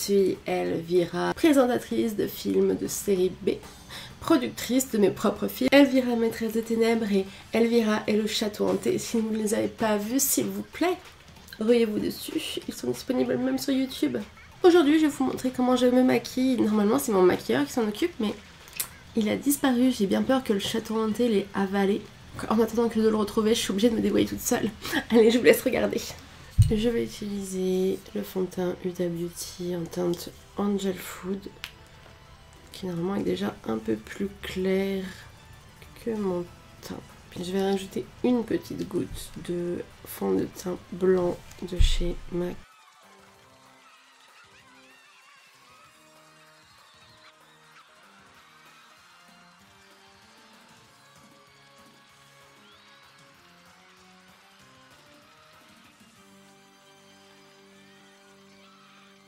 suis Elvira, présentatrice de films de série B, productrice de mes propres films, Elvira Maîtresse des Ténèbres et Elvira et le Château Hanté. Si vous ne les avez pas vus, s'il vous plaît, ruez-vous dessus, ils sont disponibles même sur YouTube. Aujourd'hui, je vais vous montrer comment je me maquille. Normalement, c'est mon maquilleur qui s'en occupe, mais il a disparu. J'ai bien peur que le Château Hanté l'ait avalé. En attendant que de le retrouver, je suis obligée de me débrouiller toute seule. Allez, je vous laisse regarder. Je vais utiliser le fond de teint Huda Beauty en teinte Angel Food, qui normalement est déjà un peu plus clair que mon teint. Puis je vais rajouter une petite goutte de fond de teint blanc de chez MAC.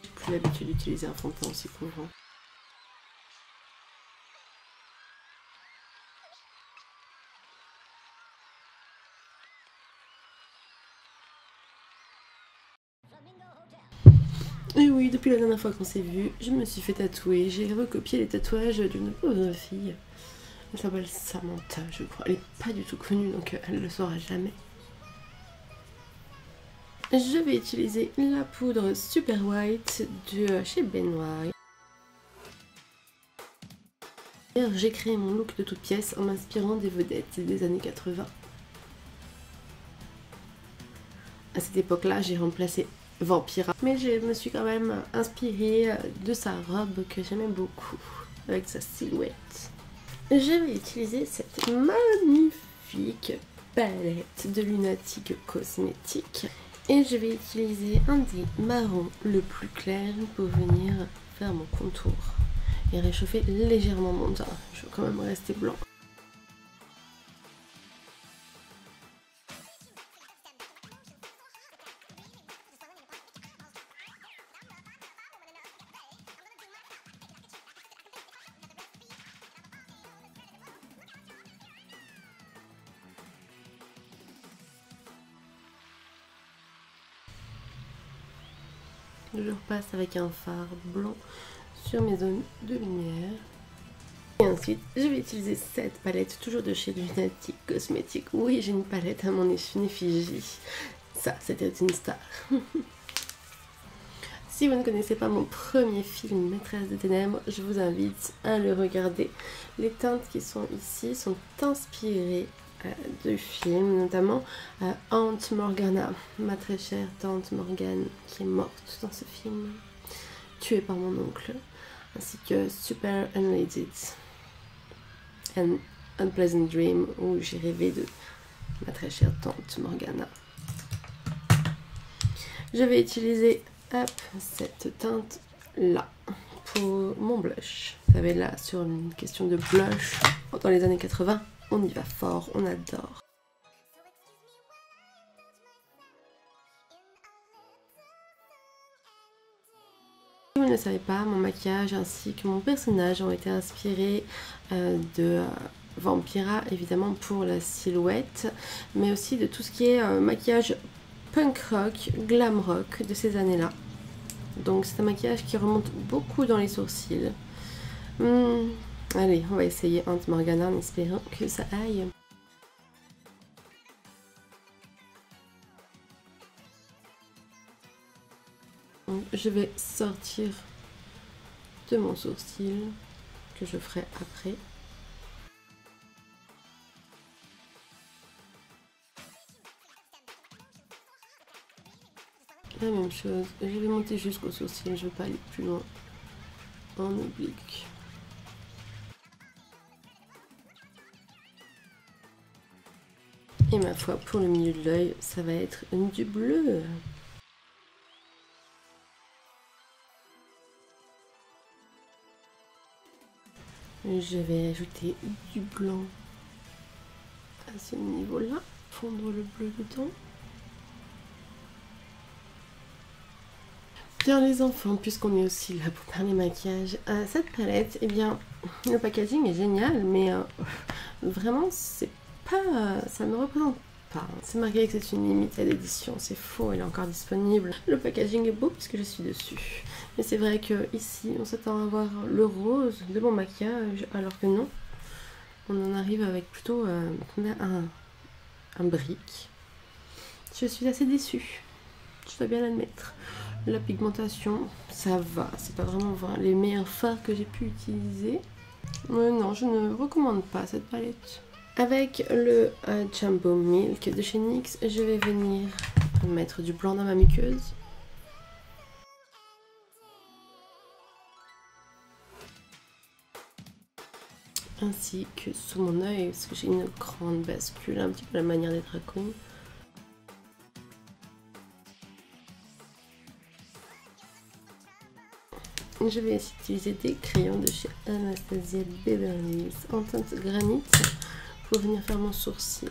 J'ai plus l'habitude d'utiliser un fond de teint aussi couvrant. Et oui, depuis la dernière fois qu'on s'est vu, je me suis fait tatouer. J'ai recopié les tatouages d'une pauvre fille. Elle s'appelle Samantha, je crois. Elle n'est pas du tout connue, donc elle ne le saura jamais. Je vais utiliser la poudre Super White de chez Ben White. J'ai créé mon look de toutes pièces en m'inspirant des vedettes des années 80. À cette époque-là, j'ai remplacé Vampira, mais je me suis quand même inspirée de sa robe que j'aimais beaucoup, avec sa silhouette. Je vais utiliser cette magnifique palette de Lunatic Cosmetics. Et je vais utiliser un des marrons le plus clair pour venir faire mon contour et réchauffer légèrement mon teint. Je veux quand même rester blanc. Je repasse avec un fard blanc sur mes zones de lumière. Et ensuite, je vais utiliser cette palette, toujours de chez Lunatic Cosmetics. Oui, j'ai une palette à mon effigie. Ça, c'était une star. Si vous ne connaissez pas mon premier film, Maîtresse des Ténèbres, je vous invite à le regarder. Les teintes qui sont ici sont inspirées de films, notamment Aunt Morgana, ma très chère tante Morgane, qui est morte dans ce film, tuée par mon oncle, ainsi que Super Unleaded, An Unpleasant Dream, où j'ai rêvé de ma très chère tante Morgana. Je vais utiliser cette teinte là pour mon blush. Vous savez, là, sur une question de blush, dans les années 80, on y va fort, on adore. Si vous ne le savez pas, mon maquillage ainsi que mon personnage ont été inspirés de Vampira, évidemment pour la silhouette, mais aussi de tout ce qui est maquillage punk rock, glam rock de ces années-là. Donc c'est un maquillage qui remonte beaucoup dans les sourcils. Allez, on va essayer Aunt Morgana en espérant que ça aille. Donc, je vais sortir de mon sourcil, que je ferai après. La même chose, je vais monter jusqu'au sourcil, je ne vais pas aller plus loin en oblique. Et ma foi, pour le milieu de l'œil, ça va être du bleu. Je vais ajouter du blanc à ce niveau-là, fondre le bleu dedans. Bien les enfants, puisqu'on est aussi là pour parler maquillage, cette palette, eh bien, le packaging est génial, mais vraiment, c'est pas, ça ne représente pas. Hein. C'est marqué que c'est une limited édition, c'est faux, elle est encore disponible. Le packaging est beau puisque je suis dessus. Mais c'est vrai que ici, on s'attend à voir le rose de mon maquillage, alors que non. On en arrive avec plutôt un brick. Je suis assez déçue, je dois bien l'admettre. La pigmentation, ça va, c'est pas vraiment les meilleurs fards que j'ai pu utiliser. Mais non, je ne recommande pas cette palette. Avec le Jumbo Milk de chez NYX, je vais venir mettre du blanc dans ma muqueuse. Ainsi que sous mon œil, parce que j'ai une grande bascule, un petit peu la manière des drag queens. Je vais utiliser des crayons de chez Anastasia Beverly Hills en teinte granit pour venir faire mon sourcil.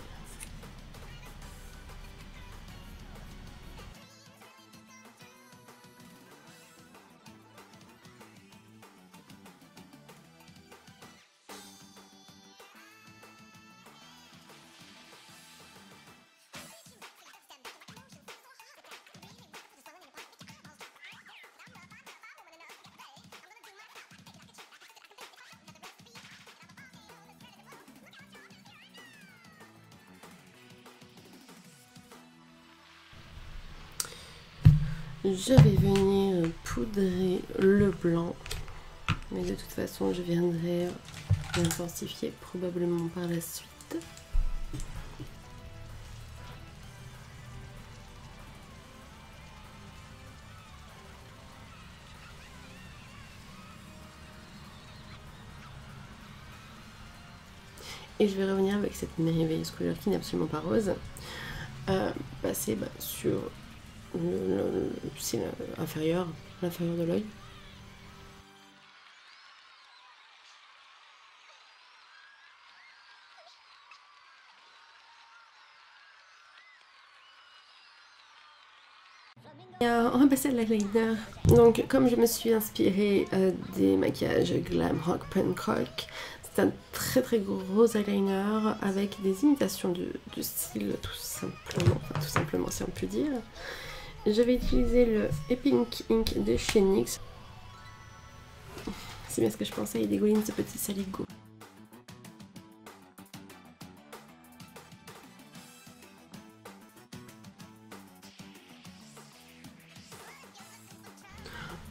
Je vais venir poudrer le blanc, mais de toute façon je viendrai l'intensifier probablement par la suite. Et je vais revenir avec cette merveilleuse couleur qui n'est absolument pas rose, passer sur le cil inférieur, l'inférieur de l'œil. On va passer à l'eyeliner. Donc comme je me suis inspirée des maquillages Glam Rock Punk Rock, c'est un très gros eyeliner avec des imitations de cils tout simplement si on peut dire. Je vais utiliser le Pink Ink de chez NYX. C'est bien ce que je pensais, il dégouline ce petit saligo.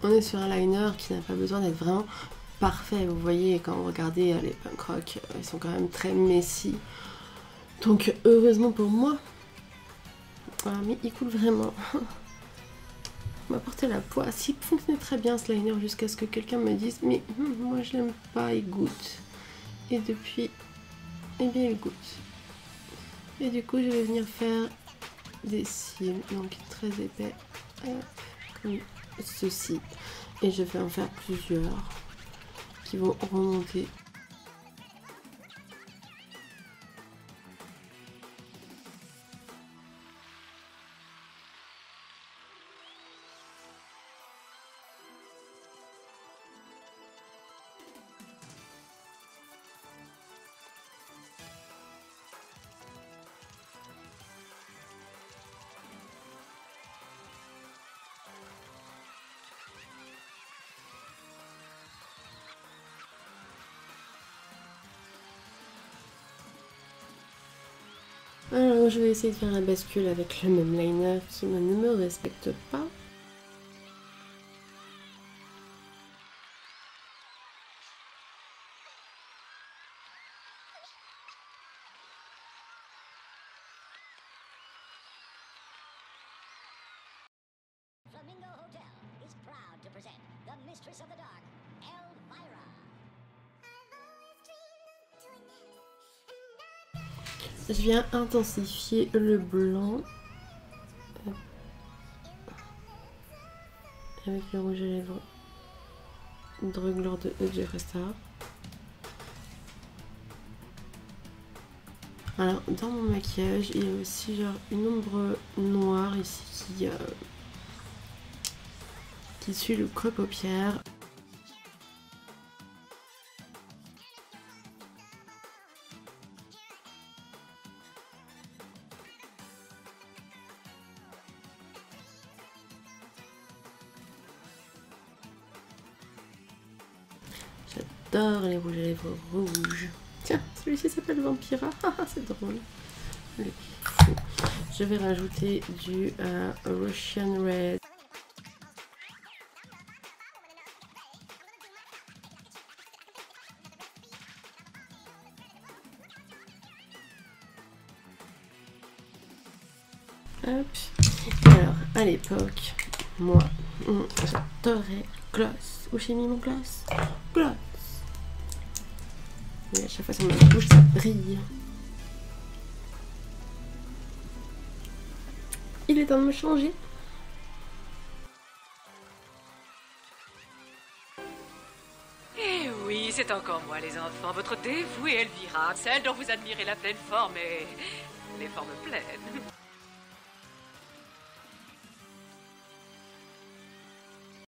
On est sur un liner qui n'a pas besoin d'être vraiment parfait. Vous voyez, quand vous regardez les punk rock, ils sont quand même très messy. Donc heureusement pour moi, mais il coule vraiment. On m'a porté la poisse. Il fonctionnait très bien ce liner jusqu'à ce que quelqu'un me dise mais moi je l'aime pas, il goûte. Et depuis, eh bien il goûte. Et du coup je vais venir faire des cils, donc très épais, comme ceci. Et je vais en faire plusieurs qui vont remonter. Alors je vais essayer de faire la bascule avec le même liner qui ne me respecte pas. Flamingo Hotel is proud to present the Mistress of the Dark, Elvira. Je viens intensifier le blanc avec le rouge à lèvres Druglord de Jeffree Star. Alors dans mon maquillage il y a aussi genre une ombre noire ici qui suit le creux paupière. j'adore les rouges à lèvres rouges. Tiens, celui-ci s'appelle Vampira. C'est drôle. Il est fou. Je vais rajouter du Russian Red. Hop. Alors, à l'époque, moi, j'adorais gloss. Où j'ai mis mon gloss? Gloss. Et à chaque fois sur ma bouche, ça brille. Il est temps de me changer. Eh oui, c'est encore moi, les enfants, votre dévouée Elvira, celle dont vous admirez la pleine forme et les formes pleines.